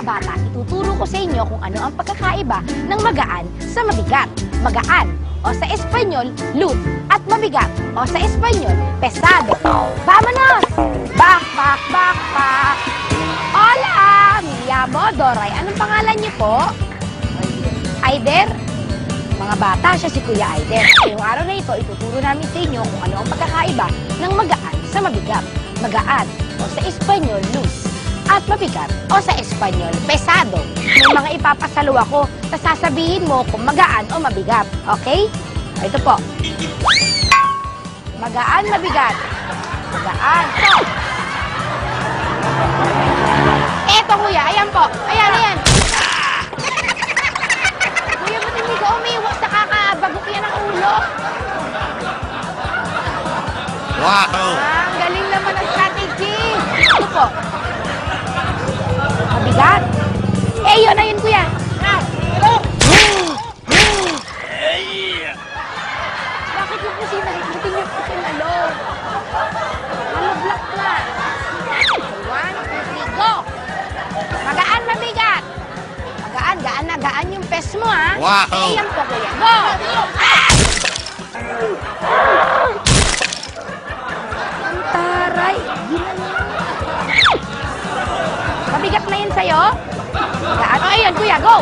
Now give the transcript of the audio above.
bata, ituturo ko sa inyo kung ano ang pagkakaiba ng magaan sa mabigat. Magaan o sa Espanyol, loot. At mabigat o sa Espanyol, pesado. Vamonos! Bak, bak, bak, bak. Hola! Me llamo Doray. Anong pangalan niyo po? Aider? Mga bata, siya si Kuya Aider. Ngayong araw na ito, ituturo namin sa inyo kung ano ang pagkakaiba ng magaan sa mabigat. Magaan o sa Espanyol, loose. At mabigat o sa Espanyol, pesado. May mga ipapasalo ako na sasabihin mo kung magaan o mabigat. Okay? Ito po. Magaan, mabigat. Magaan. Ito. Ito, Kuya. Ayan po. Ayan, ayan. Kuya, ba't hindi ka umiwas? Nakakabagok yan ang ulo. Wow! Ang galing naman ang strategy. Ito po. Mabigat. Eh, yun na yun, Kuya. Bakit yung kasi nakikita niyo po kinalo? Malablock na. 1, 2, 3, go! Magaan, mabigat. Magaan, gaan na gaan yung pes mo, ha? Wow! Eh, yan po, Kuya. Go! Ang taray. Mabigat na yun sa'yo? Magaan. O, ayun, Kuya, go!